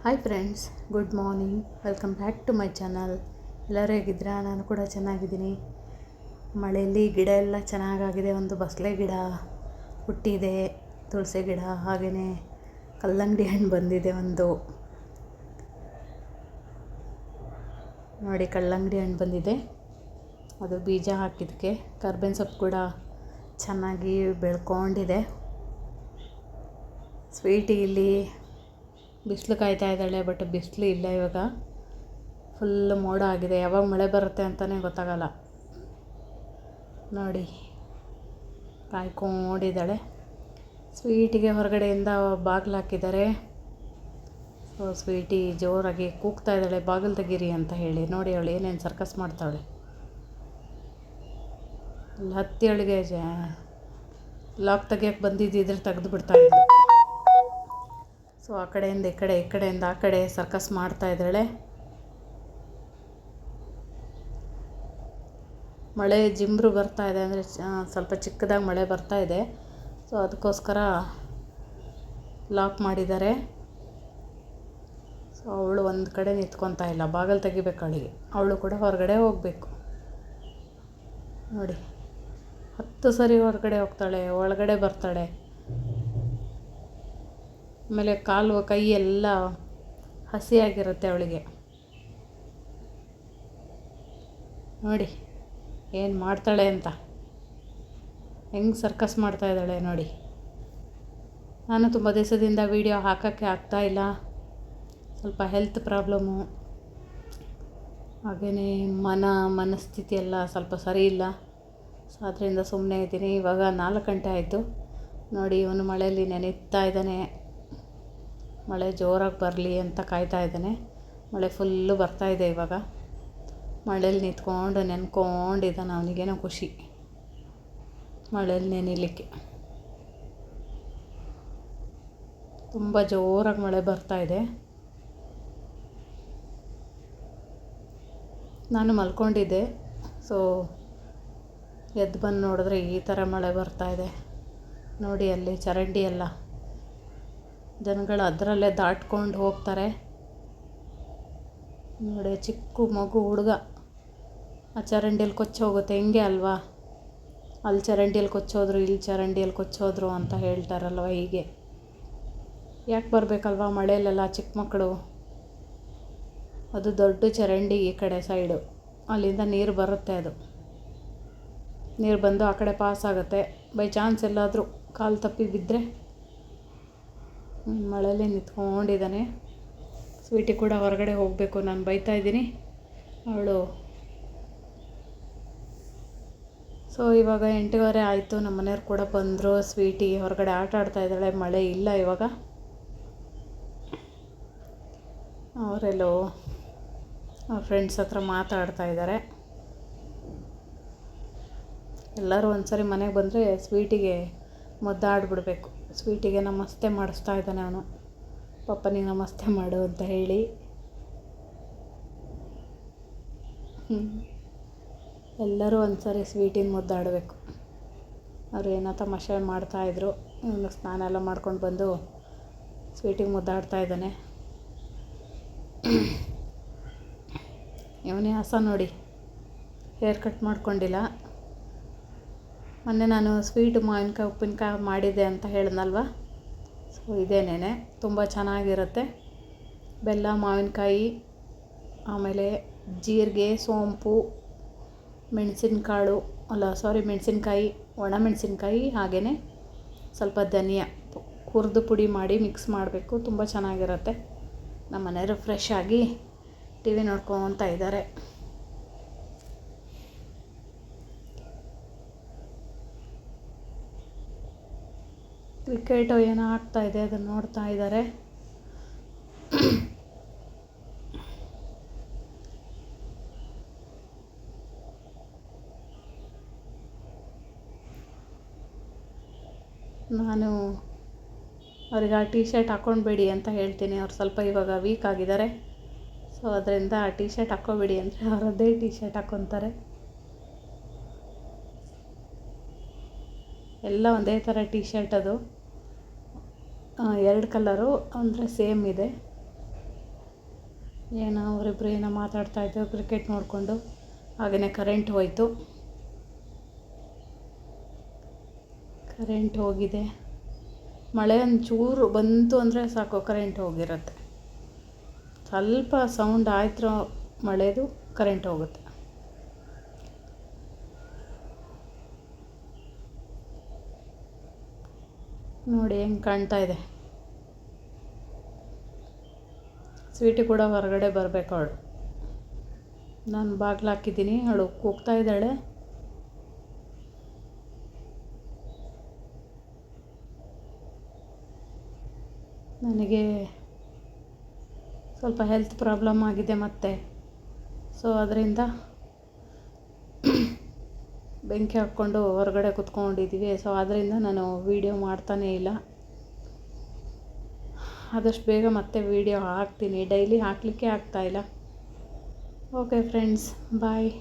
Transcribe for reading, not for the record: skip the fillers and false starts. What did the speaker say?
Hi friends, good morning. Welcome back to my channel. ಎಲ್ಲರೂ ಹೇಗಿದ್ದೀರಾ? ನಾನು ಕೂಡ ಚೆನ್ನಾಗಿದ್ದೀನಿ. ಮಳೆಯಲ್ಲಿ ಗಿಡ ಎಲ್ಲ ಚೆನ್ನಾಗಾಗಿದೆ. ಒಂದು ಬಸಳೆ ಗಿಡ ಹುಟ್ಟಿದೆ, ತುಳಸಿ ಗಿಡ, ಹಾಗೆಯೇ ಕಲ್ಲಂಗಡಿ ಹಣ್ಣು ಬಂದಿದೆ. ಒಂದು ನೋಡಿ, ಕಲ್ಲಂಗಡಿ ಹಣ್ಣು ಬಂದಿದೆ. ಅದು ಬೀಜ ಹಾಕಿದ್ದಕ್ಕೆ. ಕರ್ಬೇವಿನ ಸೊಪ್ಪು ಕೂಡ ಚೆನ್ನಾಗಿ ಬೆಳ್ಕೊಂಡಿದೆ. ಸ್ವೀಟಿ ಇಲ್ಲಿ ಬಿಸಿಲು ಕಾಯ್ತಾ ಇದ್ದಾಳೆ, ಬಟ್ ಬಿಸಿಲು ಇಲ್ಲ. ಇವಾಗ ಫುಲ್ ಮೋಡ ಆಗಿದೆ. ಯಾವಾಗ ಮಳೆ ಬರುತ್ತೆ ಅಂತಲೇ ಗೊತ್ತಾಗಲ್ಲ. ನೋಡಿ, ಕಾಯ್ಕೊಂಡಿದ್ದಾಳೆ. ಸ್ವೀಟಿಗೆ ಹೊರಗಡೆಯಿಂದ ಬಾಗಿಲು ಹಾಕಿದ್ದಾರೆ. ಸೊ ಸ್ವೀಟಿ ಜೋರಾಗಿ ಕೂಗ್ತಾ ಇದ್ದಾಳೆ, ಬಾಗಿಲು ತೆಗೀರಿ ಅಂತ ಹೇಳಿ. ನೋಡಿ ಅವಳು ಏನೇನು ಸರ್ಕಸ್ ಮಾಡ್ತಾವಳೆ. ಅಲ್ಲಿ ಹತ್ತಿ ಅವಳಿಗೆ ಲಾಕ್ ತೆಗಿಯೋಕ್ಕೆ ಬಂದಿದ್ದಿದ್ರೆ ತೆಗೆದು ಬಿಡ್ತಾ ಇದ್ಳು. ಸೊ ಆ ಕಡೆಯಿಂದ ಈ ಕಡೆ, ಈ ಕಡೆಯಿಂದ ಆ ಕಡೆ ಸರ್ಕಸ್ ಮಾಡ್ತಾ ಇದ್ದಾಳೆ. ಮಳೆ ಜಿಂಬ್ರು ಬರ್ತಾ ಇದೆ, ಅಂದರೆ ಸ್ವಲ್ಪ ಚಿಕ್ಕದಾಗಿ ಮಳೆ ಬರ್ತಾ ಇದೆ. ಸೊ ಅದಕ್ಕೋಸ್ಕರ ಲಾಕ್ ಮಾಡಿದ್ದಾರೆ. ಸೊ ಅವಳು ಒಂದು ಕಡೆ ನಿಂತ್ಕೊತಾ ಇಲ್ಲ, ಬಾಗಿಲು ತೆಗಿಬೇಕು ಅವಳಿಗೆ. ಅವಳು ಕೂಡ ಹೊರಗಡೆ ಹೋಗಬೇಕು. ನೋಡಿ, 10 ಸರಿ ಹೊರಗಡೆ ಹೋಗ್ತಾಳೆ, ಒಳಗಡೆ ಬರ್ತಾಳೆ. ಆಮೇಲೆ ಕಾಲು ಕೈ ಎಲ್ಲ ಹಸಿಯಾಗಿರುತ್ತೆ ಅವಳಿಗೆ. ನೋಡಿ ಏನು ಮಾಡ್ತಾಳೆ ಅಂತ, ಹೆಂಗೆ ಸರ್ಕಸ್ ಮಾಡ್ತಾ ಇದ್ದಾಳೆ ನೋಡಿ. ನಾನು ತುಂಬ ದಿವಸದಿಂದ ವೀಡಿಯೋ ಹಾಕೋಕ್ಕೆ ಆಗ್ತಾಯಿಲ್ಲ. ಸ್ವಲ್ಪ ಹೆಲ್ತ್ ಪ್ರಾಬ್ಲಮ್ಮು, ಹಾಗೆಯೇ ಮನಸ್ಥಿತಿ ಎಲ್ಲ ಸ್ವಲ್ಪ ಸರಿ ಇಲ್ಲ. ಸೊ ಅದರಿಂದ ಸುಮ್ಮನೆ ಇದ್ದೀನಿ. ಇವಾಗ 4 ಗಂಟೆ ಆಯಿತು. ನೋಡಿ, ಇವನು ಮಳೆಯಲ್ಲಿ ನೆನೀತಾ ಇದ್ದಾನೆ. ಮಳೆ ಜೋರಾಗಿ ಬರಲಿ ಅಂತ ಕಾಯ್ತಾ ಇದ್ದಾನೆ. ಮಳೆ ಫುಲ್ಲು ಬರ್ತಾಯಿದೆ. ಇವಾಗ ಮಳೇಲಿ ನಿಂತ್ಕೊಂಡು ನೆನ್ಕೊಂಡಿದ್ದಾನೆ. ಅವನಿಗೇನೋ ಖುಷಿ ಮಳೇಲಿ ನೆನೀಲಿಕ್ಕೆ. ತುಂಬ ಜೋರಾಗಿ ಮಳೆ ಬರ್ತಾಯಿದೆ. ನಾನು ಮಲ್ಕೊಂಡಿದ್ದೆ. ಸೊ ಎದ್ದು ಬಂದು ನೋಡಿದ್ರೆ ಈ ಥರ ಮಳೆ ಬರ್ತಾಯಿದೆ. ನೋಡಿ, ಅಲ್ಲಿ ಚರಂಡಿ ಎಲ್ಲ ಜನಗಳು ಅದರಲ್ಲೇ ದಾಟ್ಕೊಂಡು ಹೋಗ್ತಾರೆ. ನೋಡಿ, ಚಿಕ್ಕ ಮಗು ಹುಡುಗ ಆ ಚರಂಡಿಯಲ್ಲಿ ಕೊಚ್ಚೋಗುತ್ತೆ. ಹೆಂಗೆ ಅಲ್ವಾ, ಅಲ್ಲಿ ಚರಂಡಿಯಲ್ಲಿ ಕೊಚ್ಚೋದ್ರು, ಇಲ್ಲಿ ಚರಂಡಿಯಲ್ಲಿ ಕೊಚ್ಚೋದ್ರು ಅಂತ ಹೇಳ್ತಾರಲ್ವ, ಹೀಗೆ ಯಾಕೆ ಬರಬೇಕಲ್ವ ಮಳೆಯಲ್ಲೆಲ್ಲ ಚಿಕ್ಕ ಮಕ್ಕಳು. ಅದು ದೊಡ್ಡ ಚರಂಡಿ ಈ ಕಡೆ ಸೈಡು, ಅಲ್ಲಿಂದ ನೀರು ಬರುತ್ತೆ. ಅದು ನೀರು ಬಂದು ಆ ಕಡೆ ಪಾಸ್ ಆಗುತ್ತೆ. ಬೈ ಚಾನ್ಸ್ ಎಲ್ಲಾದರೂ ಕಾಲು ತಪ್ಪಿ ಬಿದ್ದರೆ. ಮಳೆಯಲ್ಲಿ ನಿಂತ್ಕೊಂಡಿದ್ದಾನೆ. ಸ್ವೀಟಿ ಕೂಡ ಹೊರಗಡೆ ಹೋಗಬೇಕು, ನಾನು ಬೈತಾ ಇದ್ದೀನಿ ಅವಳು. ಸೊ ಇವಾಗ 8:15 ಆಯಿತು. ನಮ್ಮ ಮನೆಯವ್ರು ಕೂಡ ಬಂದರು. ಸ್ವೀಟಿ ಹೊರಗಡೆ ಆಟ ಆಡ್ತಾ ಇದ್ದಾಳೆ. ಮಳೆ ಇಲ್ಲ ಇವಾಗ. ಅವರೆಲ್ಲೋ ಅವ್ರ ಫ್ರೆಂಡ್ಸ್ ಹತ್ರ ಮಾತಾಡ್ತಾ ಇದ್ದಾರೆ. ಎಲ್ಲರೂ ಒಂದು ಸರಿ ಮನೆಗೆ ಬಂದರೆ ಸ್ವೀಟಿಗೆ ಮುದ್ದಾಡ್ಬಿಡ್ಬೇಕು. ಸ್ವೀಟಿಗೆ ನಮಸ್ತೆ ಮಾಡಿಸ್ತಾ ಇದ್ದಾನೆ ಅವನು. ಪಪ್ಪನಿಗೆ ನಮಸ್ತೆ ಮಾಡು ಅಂತ ಹೇಳಿ. ಎಲ್ಲರೂ ಒಂದು ಸರಿ ಸ್ವೀಟಿನ ಮುದ್ದಾಡಬೇಕು. ಅವರು ಏನೋ ತಮಾಷೆ ಮಾಡ್ತಾಯಿದ್ರು. ಇವನು ಸ್ನಾನ ಎಲ್ಲ ಮಾಡ್ಕೊಂಡು ಬಂದು ಸ್ವೀಟಿಗೆ ಮುದ್ದಾಡ್ತಾ ಇದ್ದಾನೆ. ಇವನೇ ಹೊಸ ನೋಡಿ, ಹೇರ್ ಕಟ್ ಮಾಡ್ಕೊಂಡಿಲ್ಲ. ಮೊನ್ನೆ ನಾನು ಸ್ವೀಟು ಮಾವಿನಕಾಯಿ ಉಪ್ಪಿನಕಾಯಿ ಮಾಡಿದ್ದೆ ಅಂತ ಹೇಳಿದ್ನಲ್ವ. ಸೊ ಇದೇನೇನೆ ತುಂಬ ಚೆನ್ನಾಗಿರುತ್ತೆ. ಬೆಲ್ಲ, ಮಾವಿನಕಾಯಿ, ಆಮೇಲೆ ಜೀರಿಗೆ, ಸೋಂಪು, ಮೆಣಸಿನಕಾಳು ಮೆಣಸಿನ್ಕಾಯಿ, ಒಣಮೆಣಸಿನ್ಕಾಯಿ, ಹಾಗೆಯೇ ಸ್ವಲ್ಪ ಧನಿಯಾ ಹುರಿದು ಪುಡಿ ಮಾಡಿ ಮಿಕ್ಸ್ ಮಾಡಬೇಕು. ತುಂಬ ಚೆನ್ನಾಗಿರುತ್ತೆ. ನಮ್ಮ ಮನೆಯವರು ಫ್ರೆಶ್ ಆಗಿ ಟಿ ವಿ ನೋಡ್ಕೊತಾ ಇದ್ದಾರೆ. ಕ್ರಿಕೆಟು ಏನೋ ಆಗ್ತಾಯಿದೆ, ಅದನ್ನು ನೋಡ್ತಾ ಇದ್ದಾರೆ. ನಾನು ಅವ್ರಿಗೆ ಆ ಟೀ ಶರ್ಟ್ ಹಾಕ್ಕೊಳ್ಬೇಡಿ ಅಂತ ಹೇಳ್ತೀನಿ. ಅವ್ರು ಸ್ವಲ್ಪ ಇವಾಗ ವೀಕ್ ಆಗಿದ್ದಾರೆ. ಸೊ ಅದರಿಂದ ಆ ಟೀ ಶರ್ಟ್ ಹಾಕ್ಕೋಬೇಡಿ ಅಂದರೆ ಅವರದ್ದೇ ಟೀ ಶರ್ಟ್ ಹಾಕ್ಕೊತಾರೆ. ಎಲ್ಲ ಒಂದೇ ಥರ ಟೀ ಶರ್ಟ್. ಅದು 2 ಕಲರು ಅಂದರೆ ಸೇಮ್ ಇದೆ. ಏನೋ ಅವರಿಬ್ಬರು ಏನೋ ಮಾತಾಡ್ತಾಯಿದ್ರು ಕ್ರಿಕೆಟ್ ನೋಡಿಕೊಂಡು. ಹಾಗೆಯೇ ಕರೆಂಟ್ ಹೋಯಿತು. ಕರೆಂಟ್ ಹೋಗಿದೆ. ಮಳೆ ಒಂಚೂರು ಬಂತು ಅಂದರೆ ಸಾಕು ಕರೆಂಟ್ ಹೋಗಿರುತ್ತೆ. ಸ್ವಲ್ಪ ಸೌಂಡ್ ಆಯ್ತು ಮಳೆದು ಕರೆಂಟ್ ಹೋಗುತ್ತೆ. ನೋಡಿ ಹೆಂಗೆ ಕಾಣ್ತಾ ಇದೆ. ಸ್ವೀಟಿ ಕೂಡ ಹೊರಗಡೆ ಬರಬೇಕು ಅವಳು. ನಾನು ಬಾಗಿಲು ಹಾಕಿದ್ದೀನಿ, ಅವಳು ಕೂಗ್ತಾ ಇದ್ದಾಳೆ. ನನಗೆ ಸ್ವಲ್ಪ ಹೆಲ್ತ್ ಪ್ರಾಬ್ಲಮ್ ಆಗಿದೆ ಮತ್ತೆ. ಸೊ ಅದರಿಂದ ಬೆಂಕಿ ಹಾಕ್ಕೊಂಡು ಹೊರಗಡೆ ಕುತ್ಕೊಂಡಿದ್ದೀವಿ. ಸೊ ಅದರಿಂದ ನಾನು ವೀಡಿಯೋ ಮಾಡ್ತಾನೇ ಇಲ್ಲ. ಆದಷ್ಟು ಬೇಗ ಮತ್ತೆ ವೀಡಿಯೋ ಹಾಕ್ತೀನಿ. ಡೈಲಿ ಹಾಕಲಿಕ್ಕೆ ಆಗ್ತಾಯಿಲ್ಲ. ಓಕೆ ಫ್ರೆಂಡ್ಸ್, ಬಾಯ್.